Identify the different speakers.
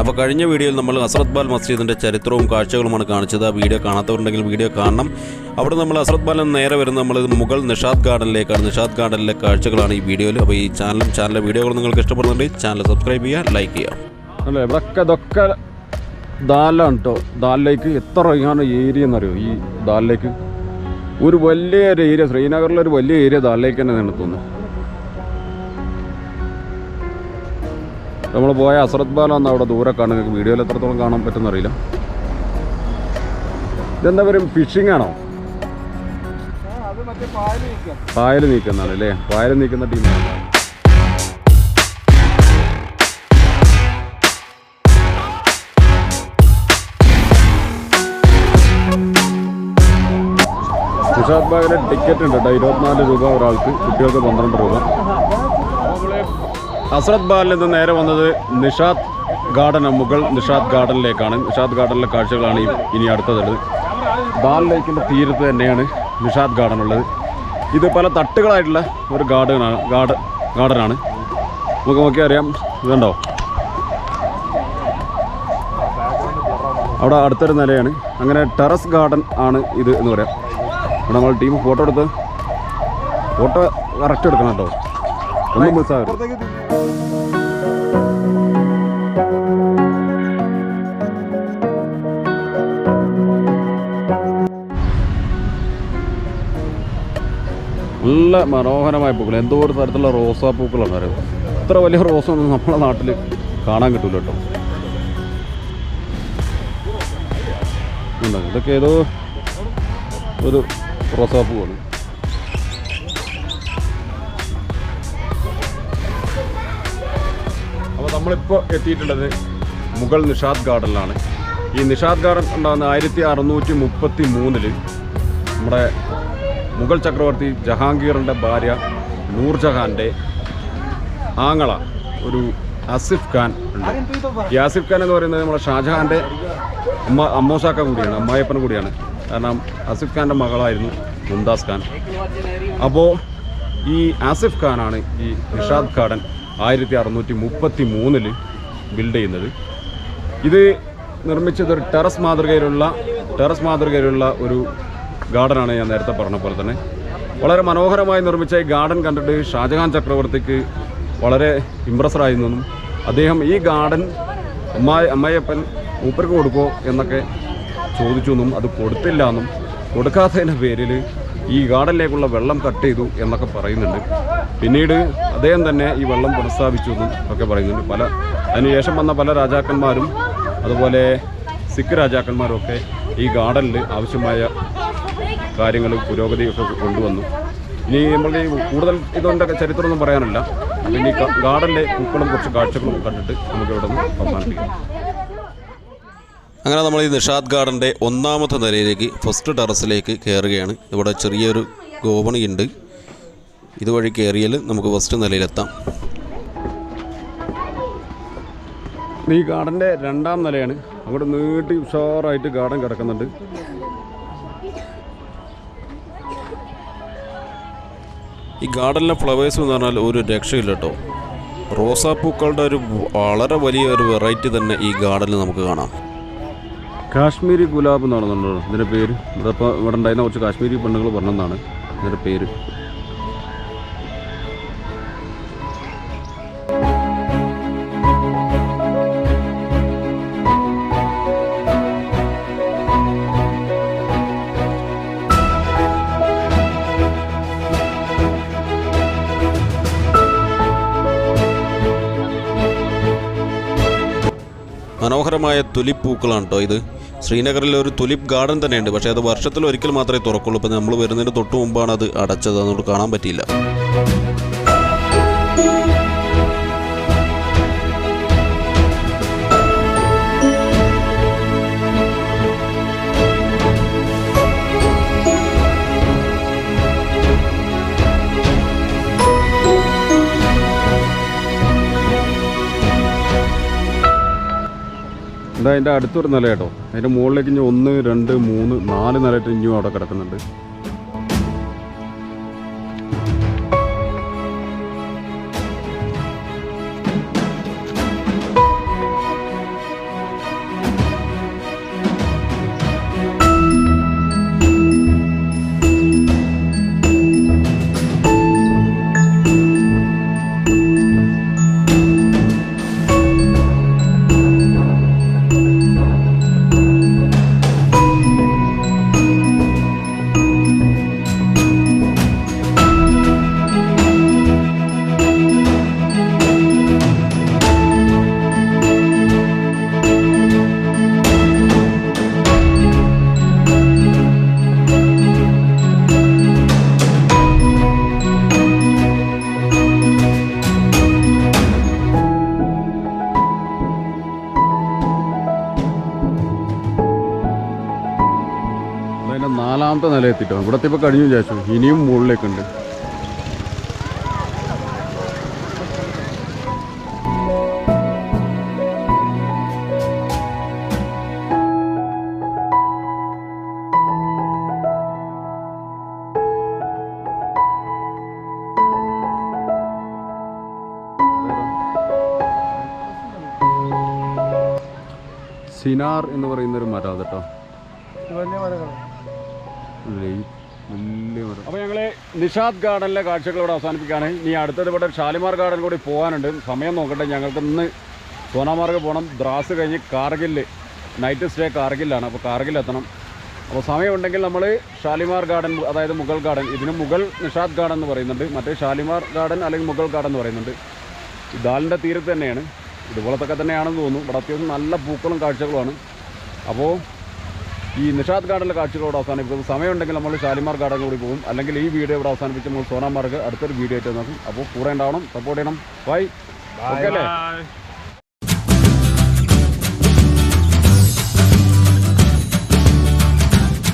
Speaker 1: അപ്പോൾ കഴിഞ്ഞ വീഡിയോയിൽ നമ്മൾ ഹസ്രത്ത് ബാൽ മസ്ജിദിൻ്റെ ചരിത്രവും കാഴ്ചകളുമാണ് കാണിച്ചത്. ആ വീഡിയോ കാണാത്തവരുണ്ടെങ്കിൽ വീഡിയോ കാണണം. അവിടെ നമ്മൾ ഹസ്രത്ത് ബാലിൽ നേരെ വരുന്ന നമ്മൾ മുഗൾ നിഷാദ് ഗാർഡനിലേക്കാണ്. നിഷാദ് ഗാർഡനിലെ കാഴ്ചകളാണ് ഈ വീഡിയോയിൽ. അപ്പോൾ ഈ ചാനലിലെ വീഡിയോകൾ നിങ്ങൾക്ക് ഇഷ്ടപ്പെടുന്നുണ്ടെങ്കിൽ ചാനൽ സബ്സ്ക്രൈബ് ചെയ്യുക, ലൈക്ക് ചെയ്യുക.
Speaker 2: അല്ലേ ഇതൊക്കെ ദാലാണ് കേട്ടോ. ദാലിലേക്ക് എത്ര ഇങ്ങനെ ഏരിയ എന്നറിയോ? ഈ ദാലിലേക്ക് ഒരു വലിയൊരു ഏരിയ, ശ്രീനഗറിലൊരു വലിയ ഏരിയ ദാലിലേക്ക് തന്നെ തോന്നുന്നു. നമ്മൾ പോയ ഹസ്രത്ത് ബാലാണ് അവിടെ ദൂരെ കാണും. നിങ്ങൾക്ക് വീഡിയോയിൽ എത്രത്തോളം കാണാൻ പറ്റുമെന്ന് അറിയില്ല. ഇതെന്താ പറയുക, ഫിഷിംഗ് ആണോ? പായൽ നീക്കുന്നതാണ് അല്ലേ? പായൽ നീക്കുന്ന ടീമാണ്. നിഷാദ് ബാഗിലെ ടിക്കറ്റ് ഉണ്ട് കേട്ടോ, 24 രൂപ ഒരാൾക്ക്, കുട്ടികൾക്ക് 12 രൂപ. ഹസ്രത്ത് ബാലിൽ നിന്ന് നേരെ വന്നത് നിഷാദ് ഗാർഡൻ, മുഗൾ നിഷാദ് ഗാർഡനിലേക്കാണ്. നിഷാദ് ഗാർഡനിലെ കാഴ്ചകളാണ് ഇനി അടുത്തതുള്ളത്. ദാൽ ലേക്കിൻ്റെ തീരത്ത് തന്നെയാണ് നിഷാദ് ഗാർഡൻ ഉള്ളത്. ഇത് പല തട്ടുകളായിട്ടുള്ള ഒരു ഗാർഡനാണ്. നമുക്ക് നോക്കി അറിയാം. ഇതുണ്ടോ, അവിടെ അടുത്തൊരു നിലയാണ്. അങ്ങനെ ടെറസ് ഗാർഡൻ ആണ് ഇത് എന്ന് പറയാം. ഇവിടെ നമ്മൾ ടീം ഫോട്ടോ കറക്റ്റ് എടുക്കണം കേട്ടോ, ഒന്നും മിസ്സാകരുത്. നല്ല മനോഹരമായ പൂക്കൾ, എന്തോ ഒരു തരത്തിലുള്ള റോസാപ്പൂക്കളാണ് അറിയാം. ഇത്ര വലിയ റോസൊന്നും നമ്മളെ നാട്ടിൽ കാണാൻ കിട്ടില്ല കേട്ടോ. ഇതൊക്കെ ഏതോ ഒരു റോസാപ്പൂവാണ്. അപ്പോൾ നമ്മളിപ്പോൾ എത്തിയിട്ടുള്ളത് മുഗൾ നിഷാദ് ഗാർഡനിലാണ്. ഈ നിഷാദ് ഗാർഡൻ ഉണ്ടാകുന്ന 1633 നമ്മുടെ മുഗൾ ചക്രവർത്തി ജഹാംഗീറിൻ്റെ ഭാര്യ നൂർജഹാൻ്റെ ആങ്ങള ഒരു ആസിഫ് ഖാൻ ഉണ്ട്. ഈ ആസിഫ് ഖാൻ എന്ന് പറയുന്നത് നമ്മുടെ ഷാജഹാൻ്റെ അമ്മോസാക്ക കൂടിയാണ്, അമ്മായിയപ്പൻ കൂടിയാണ്. കാരണം ആസിഫ് ഖാൻ്റെ മകളായിരുന്നു മുംതാസ് ഖാൻ. അപ്പോൾ ഈ ആസിഫ് ഖാനാണ് ഈ നിഷാദ് ഗാർഡൻ 1633 ബിൽഡ് ചെയ്യുന്നത്. ഇത് നിർമ്മിച്ചത് ഒരു ടെറസ് മാതൃകയിലുള്ള ഒരു ഗാർഡനാണ്. ഞാൻ നേരത്തെ പറഞ്ഞ പോലെ തന്നെ വളരെ മനോഹരമായി നിർമ്മിച്ച ഈ ഗാർഡൻ കണ്ടിട്ട് ഷാജഹാൻ ചക്രവർത്തിക്ക് വളരെ ഇമ്പ്രസ്ഡായിരുന്നെന്നും അദ്ദേഹം ഈ ഗാർഡൻ അമ്മായിയപ്പൻ മൂപ്പർക്ക് കൊടുക്കുമോ എന്നൊക്കെ ചോദിച്ചു എന്നും അത് കൊടുത്തില്ല എന്നും കൊടുക്കാത്തതിൻ്റെ പേരിൽ ഈ ഗാർഡനിലേക്കുള്ള വെള്ളം കട്ട് ചെയ്തു എന്നൊക്കെ പറയുന്നുണ്ട്. പിന്നീട് അദ്ദേഹം തന്നെ ഈ വെള്ളം പുനഃസ്ഥാപിച്ചു എന്നും ഒക്കെ പറയുന്നുണ്ട്. അതിനുശേഷം വന്ന പല രാജാക്കന്മാരും അതുപോലെ സിഖ് രാജാക്കന്മാരും ഒക്കെ ഈ ഗാർഡനിൽ ആവശ്യമായ കാര്യങ്ങൾ പുരോഗതിയൊക്കെ കൊണ്ടുവന്നു. ഇനി നമ്മളുടെ കൂടുതൽ ഇതുകൊണ്ടൊക്കെ ചരിത്രമൊന്നും പറയാനില്ല. പിന്നെ ഈ ഗാർഡനിലെ പൂക്കളും കുറച്ച് കാഴ്ചകളും കണ്ടിട്ട് നമുക്ക് ഇവിടെ നിന്ന് അവസാനിപ്പിക്കാം.
Speaker 1: അങ്ങനെ നമ്മൾ ഈ നിഷാദ് ഗാർഡൻ്റെ 1ാമത്തെ നിലയിലേക്ക്, ഫസ്റ്റ് ടെറസിലേക്ക് കയറുകയാണ്. ഇവിടെ ചെറിയൊരു ഗോവണിയുണ്ട്. ഇതുവഴി കയറിയാൽ നമുക്ക് ഫസ്റ്റ് നിലയിലെത്താം.
Speaker 2: ഈ ഗാർഡൻ്റെ 2ാം നിലയാണ്. അവിടെ നീട്ടി ഉഷാറായിട്ട് ഗാർഡൻ കിടക്കുന്നുണ്ട്.
Speaker 1: ഈ ഗാർഡനിലെ ഫ്ലവേഴ്സ് എന്ന് പറഞ്ഞാൽ ഒരു രക്ഷയില്ല കേട്ടോ. റോസാപ്പൂക്കളുടെ ഒരു വളരെ വലിയ ഒരു വെറൈറ്റി തന്നെ ഈ ഗാർഡനിൽ നമുക്ക് കാണാം.
Speaker 2: കാശ്മീരി ഗുലാബ് എന്നാണ് ഇതിൻ്റെ പേര്. ഇവിടെ ഉണ്ടായിരുന്ന കുറച്ച് കാശ്മീരി പെണ്ണുങ്ങൾ പറഞ്ഞതാണ് ഇതിൻ്റെ പേര്.
Speaker 1: മനോഹരമായ തുലിപ്പ് പൂക്കളാണ് കേട്ടോ ഇത്. ശ്രീനഗറിൽ ഒരു തുലിപ്പ് ഗാർഡൻ തന്നെയുണ്ട്, പക്ഷേ അത് വർഷത്തിൽ ഒരിക്കൽ മാത്രമേ തുറക്കുള്ളൂ. ഇപ്പം നമ്മൾ വരുന്നതിന് തൊട്ട് മുമ്പാണ് അത് അടച്ചത്, അതുകൊണ്ട് കാണാൻ പറ്റിയില്ല.
Speaker 2: ഇതാ അതിൻ്റെ അടുത്തൊരു നില കേട്ടോ. അതിൻ്റെ മുകളിലേക്ക് ഇനി 1, 2, 3, 4 നിലയിട്ട് ഇനിയും അവിടെ കിടക്കുന്നുണ്ട്. 4ാമത്തെ നില എത്തിട്ടോ. ഇവിടത്തെ ഇപ്പോൾ കഴിഞ്ഞു വിചാരിച്ചു, ഇനിയും മുകളിലേക്കുണ്ട്. സിനാർ എന്ന് പറയുന്നൊരു മരം അത് കേട്ടോ. അപ്പോൾ ഞങ്ങൾ നിഷാദ് ഗാർഡനിലെ കാഴ്ചകൾ ഇവിടെ അവസാനിപ്പിക്കുകയാണ്. ഇനി അടുത്തത് ഇവിടെ ഷാലിമാർ ഗാർഡൻ കൂടി പോകാനുണ്ട്. സമയം നോക്കട്ടെ. ഞങ്ങൾക്ക് ഇന്ന് സോനാമാർഗ് പോകണം. ദ്രാസ് കഴിഞ്ഞ് കാർഗിൽ നൈറ്റ് സ്റ്റേ കാർഗിലാണ്. അപ്പോൾ കാർഗിൽ എത്തണം. അപ്പോൾ സമയമുണ്ടെങ്കിൽ നമ്മൾ ഷാലിമാർ ഗാർഡൻ, അതായത് മുഗൾ ഗാർഡൻ, ഇതിന് മുഗൾ നിഷാദ് ഗാർഡൻ എന്ന് പറയുന്നുണ്ട്, മറ്റേ ഷാലിമാർ ഗാർഡൻ അല്ലെങ്കിൽ മുഗൾ ഗാർഡൻ എന്ന് പറയുന്നുണ്ട്. ഈ ദാലിൻ്റെ തീരത്ത് തന്നെയാണ്. ഇതുപോലത്തൊക്കെ തന്നെയാണെന്ന് തോന്നുന്നു. ഇവിടെ അത്യാവശ്യം നല്ല പൂക്കളും കാഴ്ചകളുമാണ്. അപ്പോൾ ഈ നിഷാദ് ഗാർഡനിലെ കാഴ്ചകളോട് അവസാനിപ്പിക്കുന്നത്. സമയമുണ്ടെങ്കിൽ നമ്മൾ ഷാലിമാർ ഗാർഡൻ കൂടി പോകും. അല്ലെങ്കിൽ ഈ വീഡിയോ ഇവിടെ അവസാനിപ്പിച്ച് നമ്മൾ സോനാമാർഗ് അടുത്തൊരു വീഡിയോ ആയിട്ട് നോക്കും. അപ്പോൾ കൂടെ ഉണ്ടാവണം, സപ്പോർട്ട് ചെയ്യണം. ബൈ. ഓക്കെ അല്ലേ?